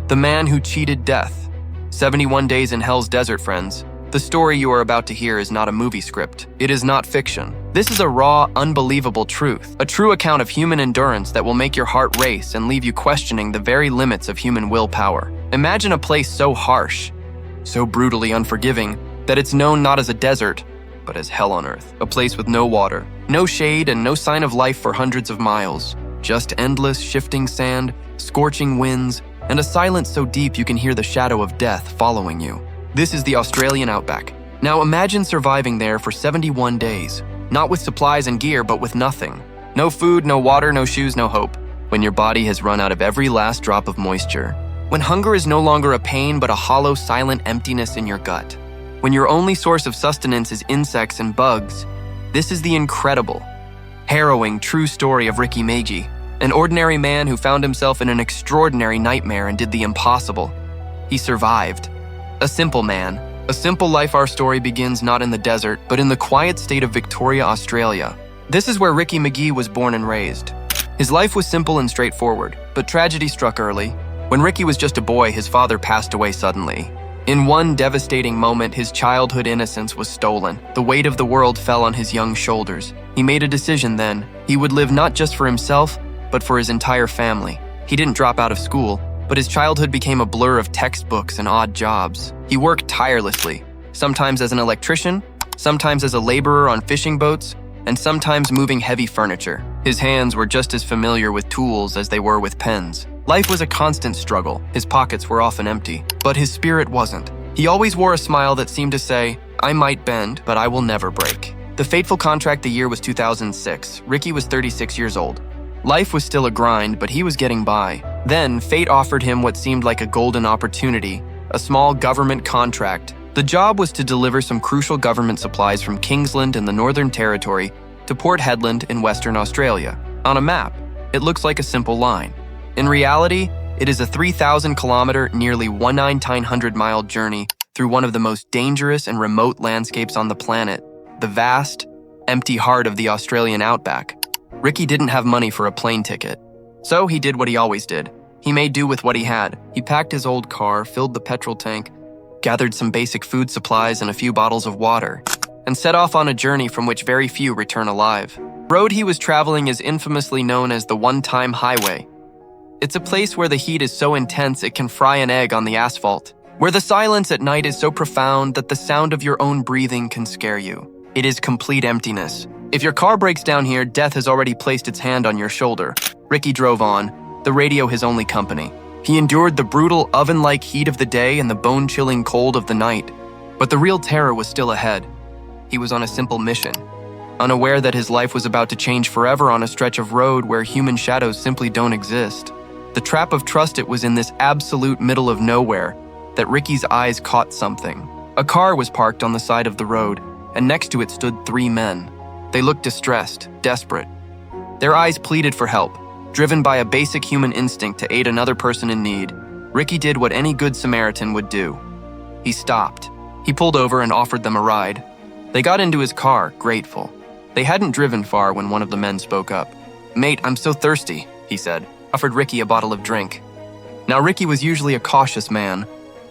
The man who cheated death. 71 Days in Hell's Desert, friends. The story you are about to hear is not a movie script. It is not fiction. This is a raw, unbelievable truth, a true account of human endurance that will make your heart race and leave you questioning the very limits of human willpower. Imagine a place so harsh, so brutally unforgiving, that it's known not as a desert, but as hell on earth. A place with no water, no shade, and no sign of life for hundreds of miles. Just endless, shifting sand, scorching winds, and a silence so deep you can hear the shadow of death following you. This is the Australian Outback. Now imagine surviving there for 71 days. Not with supplies and gear, but with nothing. No food, no water, no shoes, no hope. When your body has run out of every last drop of moisture. When hunger is no longer a pain, but a hollow, silent emptiness in your gut. When your only source of sustenance is insects and bugs. This is the incredible, harrowing, true story of Ricky Megee, an ordinary man who found himself in an extraordinary nightmare and did the impossible. He survived. A simple man. A simple life. Our story begins not in the desert, but in the quiet state of Victoria, Australia. This is where Ricky Megee was born and raised. His life was simple and straightforward, but tragedy struck early. When Ricky was just a boy, his father passed away suddenly. In one devastating moment, his childhood innocence was stolen. The weight of the world fell on his young shoulders. He made a decision then. He would live not just for himself, but for his entire family. He didn't drop out of school, but his childhood became a blur of textbooks and odd jobs. He worked tirelessly, sometimes as an electrician, sometimes as a laborer on fishing boats, and sometimes moving heavy furniture. His hands were just as familiar with tools as they were with pens. Life was a constant struggle. His pockets were often empty, but his spirit wasn't. He always wore a smile that seemed to say, "I might bend, but I will never break." The fateful contract. The year was 2006. Ricky was 36 years old. Life was still a grind, but he was getting by. Then, fate offered him what seemed like a golden opportunity, a small government contract. The job was to deliver some crucial government supplies from Kingsland in the Northern Territory to Port Hedland in Western Australia. On a map, it looks like a simple line. In reality, it is a 3,000-kilometer, nearly 1,900-mile journey through one of the most dangerous and remote landscapes on the planet, the vast, empty heart of the Australian Outback. Ricky didn't have money for a plane ticket, so he did what he always did. He made do with what he had. He packed his old car, filled the petrol tank, gathered some basic food supplies and a few bottles of water, and set off on a journey from which very few return alive. The road he was traveling is infamously known as the One-Time Highway. It's a place where the heat is so intense it can fry an egg on the asphalt, where the silence at night is so profound that the sound of your own breathing can scare you. It is complete emptiness. If your car breaks down here, death has already placed its hand on your shoulder. Ricky drove on, the radio his only company. He endured the brutal oven-like heat of the day and the bone-chilling cold of the night. But the real terror was still ahead. He was on a simple mission, unaware that his life was about to change forever on a stretch of road where human shadows simply don't exist. The trap of trust. It was in this absolute middle of nowhere that Ricky's eyes caught something. A car was parked on the side of the road, and next to it stood 3 men. They looked distressed, desperate. Their eyes pleaded for help, driven by a basic human instinct to aid another person in need. Ricky did what any good Samaritan would do. He stopped. He pulled over and offered them a ride. They got into his car, grateful. They hadn't driven far when one of the men spoke up. "Mate, I'm so thirsty," he said, offered Ricky a bottle of drink. Now, Ricky was usually a cautious man.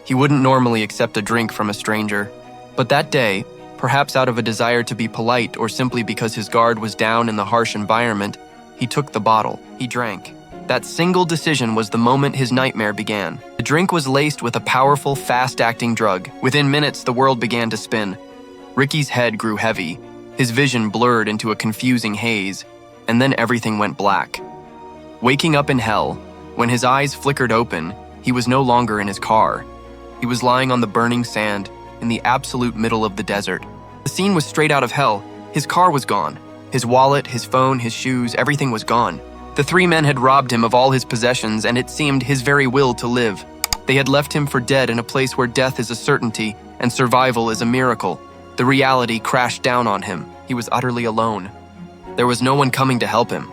He wouldn't normally accept a drink from a stranger. But that day, perhaps out of a desire to be polite or simply because his guard was down in the harsh environment, he took the bottle. He drank. That single decision was the moment his nightmare began. The drink was laced with a powerful, fast-acting drug. Within minutes, the world began to spin. Ricky's head grew heavy. His vision blurred into a confusing haze, and then everything went black. Waking up in hell, when his eyes flickered open, he was no longer in his car. He was lying on the burning sand, in the absolute middle of the desert. The scene was straight out of hell. His car was gone. His wallet, his phone, his shoes, everything was gone. The 3 men had robbed him of all his possessions, and it seemed his very will to live. They had left him for dead in a place where death is a certainty and survival is a miracle. The reality crashed down on him. He was utterly alone. There was no one coming to help him.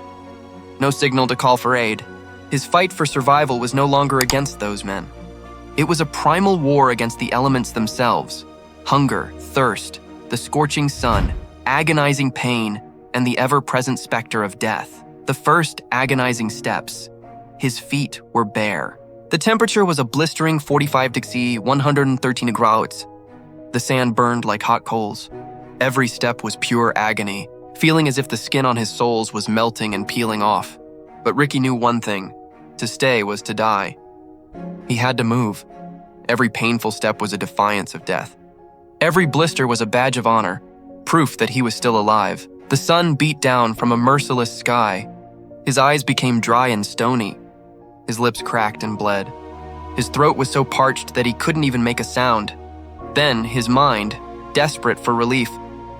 No signal to call for aid. His fight for survival was no longer against those men. It was a primal war against the elements themselves. Hunger, thirst, the scorching sun, agonizing pain, and the ever-present specter of death. The first agonizing steps. His feet were bare. The temperature was a blistering 45 degrees, 113 degrees. The sand burned like hot coals. Every step was pure agony, feeling as if the skin on his soles was melting and peeling off. But Ricky knew one thing: to stay was to die. He had to move. Every painful step was a defiance of death. Every blister was a badge of honor, proof that he was still alive. The sun beat down from a merciless sky. His eyes became dry and stony. His lips cracked and bled. His throat was so parched that he couldn't even make a sound. Then his mind, desperate for relief,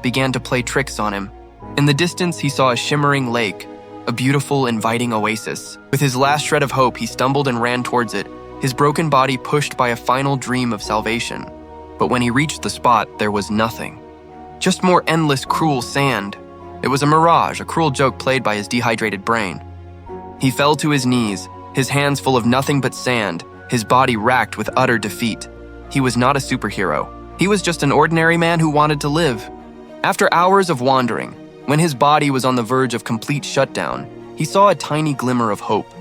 began to play tricks on him. In the distance, he saw a shimmering lake, a beautiful, inviting oasis. With his last shred of hope, he stumbled and ran towards it, his broken body pushed by a final dream of salvation. But when he reached the spot, there was nothing. Just more endless, cruel sand. It was a mirage, a cruel joke played by his dehydrated brain. He fell to his knees, his hands full of nothing but sand, his body racked with utter defeat. He was not a superhero. He was just an ordinary man who wanted to live. After hours of wandering, when his body was on the verge of complete shutdown, he saw a tiny glimmer of hope.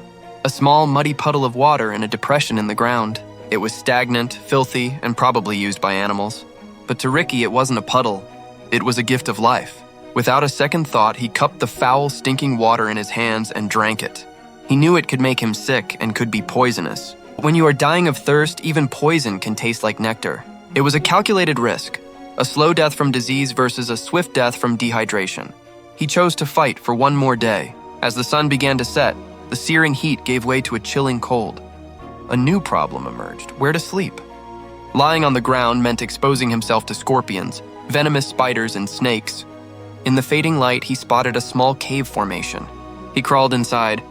A small, muddy puddle of water in a depression in the ground. It was stagnant, filthy, and probably used by animals. But to Ricky, it wasn't a puddle. It was a gift of life. Without a second thought, he cupped the foul, stinking water in his hands and drank it. He knew it could make him sick and could be poisonous. When you are dying of thirst, even poison can taste like nectar. It was a calculated risk, a slow death from disease versus a swift death from dehydration. He chose to fight for one more day. As the sun began to set, the searing heat gave way to a chilling cold. A new problem emerged: where to sleep. Lying on the ground meant exposing himself to scorpions, venomous spiders, and snakes. In the fading light, he spotted a small cave formation. He crawled inside.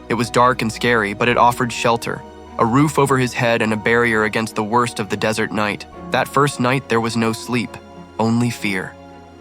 It was dark and scary, but it offered shelter, a roof over his head and a barrier against the worst of the desert night. That first night, there was no sleep, only fear.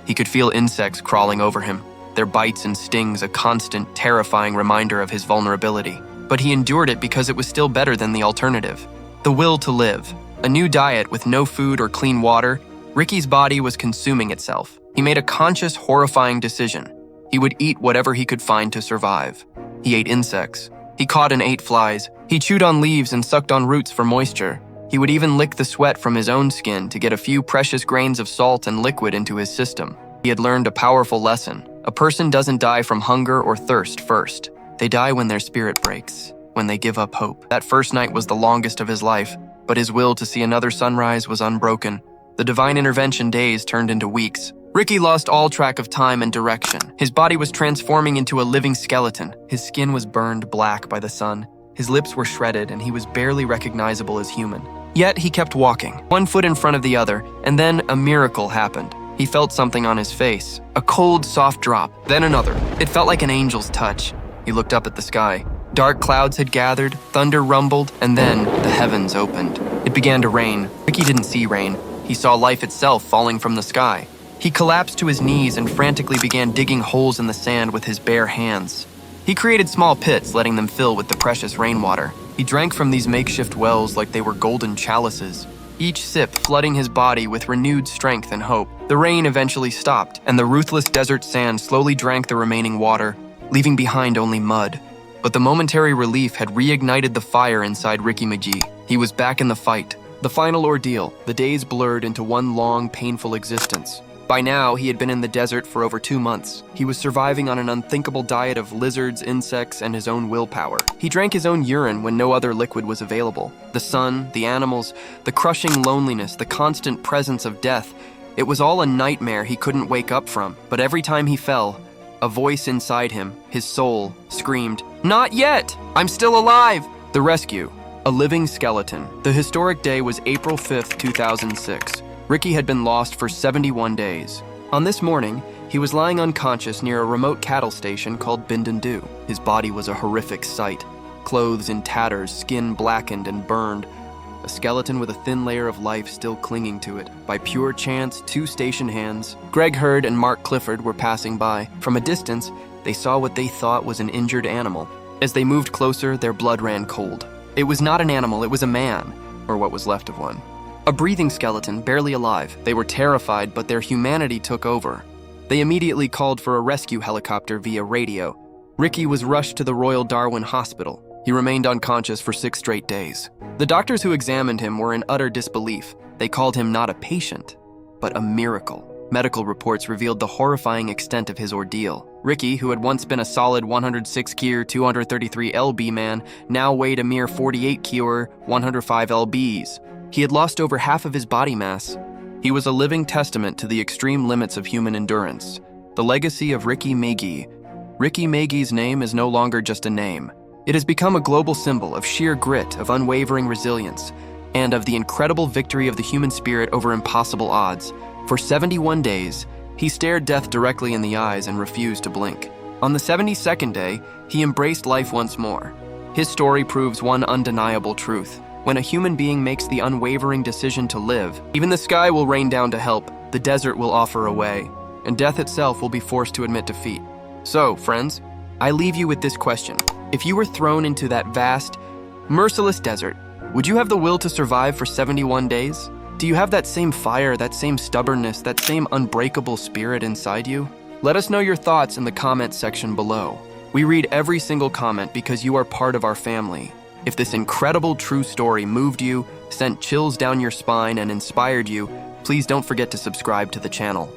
He could feel insects crawling over him, their bites and stings a constant, terrifying reminder of his vulnerability. But he endured it because it was still better than the alternative. The will to live. A new diet with no food or clean water. Ricky's body was consuming itself. He made a conscious, horrifying decision. He would eat whatever he could find to survive. He ate insects. He caught and ate flies. He chewed on leaves and sucked on roots for moisture. He would even lick the sweat from his own skin to get a few precious grains of salt and liquid into his system. He had learned a powerful lesson. A person doesn't die from hunger or thirst first. They die when their spirit breaks, when they give up hope. That first night was the longest of his life, but his will to see another sunrise was unbroken. The divine intervention days turned into weeks. Ricky lost all track of time and direction. His body was transforming into a living skeleton. His skin was burned black by the sun. His lips were shredded, and he was barely recognizable as human. Yet he kept walking, one foot in front of the other, and then a miracle happened. He felt something on his face, a cold, soft drop, then another. It felt like an angel's touch. He looked up at the sky. Dark clouds had gathered, thunder rumbled, and then the heavens opened. It began to rain. Ricky didn't see rain. He saw life itself falling from the sky. He collapsed to his knees and frantically began digging holes in the sand with his bare hands. He created small pits, letting them fill with the precious rainwater. He drank from these makeshift wells like they were golden chalices, each sip flooding his body with renewed strength and hope. The rain eventually stopped, and the ruthless desert sand slowly drank the remaining water, leaving behind only mud. But the momentary relief had reignited the fire inside Ricky Megee. He was back in the fight. The final ordeal, the days blurred into one long, painful existence. By now, he had been in the desert for over 2 months. He was surviving on an unthinkable diet of lizards, insects, and his own willpower. He drank his own urine when no other liquid was available. The sun, the animals, the crushing loneliness, the constant presence of death. It was all a nightmare he couldn't wake up from. But every time he fell, a voice inside him, his soul, screamed, "Not yet! I'm still alive!" The rescue. A living skeleton. The historic day was April 5th, 2006. Ricky had been lost for 71 days. On this morning, he was lying unconscious near a remote cattle station called Bindandoo. His body was a horrific sight. Clothes in tatters, skin blackened and burned. A skeleton with a thin layer of life still clinging to it. By pure chance, 2 station hands, Greg Hurd and Mark Clifford, were passing by. From a distance, they saw what they thought was an injured animal. As they moved closer, their blood ran cold. It was not an animal, it was a man, or what was left of one. A breathing skeleton, barely alive. They were terrified, but their humanity took over. They immediately called for a rescue helicopter via radio. Ricky was rushed to the Royal Darwin Hospital. He remained unconscious for 6 straight days. The doctors who examined him were in utter disbelief. They called him not a patient, but a miracle. Medical reports revealed the horrifying extent of his ordeal. Ricky, who had once been a solid 106 kg, 233 lb man, now weighed a mere 48 kg, 105 lbs. He had lost over half of his body mass. He was a living testament to the extreme limits of human endurance. The legacy of Ricky Megee. Ricky Megee's name is no longer just a name. It has become a global symbol of sheer grit, of unwavering resilience, and of the incredible victory of the human spirit over impossible odds. For 71 days, he stared death directly in the eyes and refused to blink. On the 72nd day, he embraced life once more. His story proves one undeniable truth. When a human being makes the unwavering decision to live, even the sky will rain down to help, the desert will offer a way, and death itself will be forced to admit defeat. So, friends, I leave you with this question. If you were thrown into that vast, merciless desert, would you have the will to survive for 71 days? Do you have that same fire, that same stubbornness, that same unbreakable spirit inside you? Let us know your thoughts in the comments section below. We read every single comment because you are part of our family. If this incredible true story moved you, sent chills down your spine, and inspired you, please don't forget to subscribe to the channel.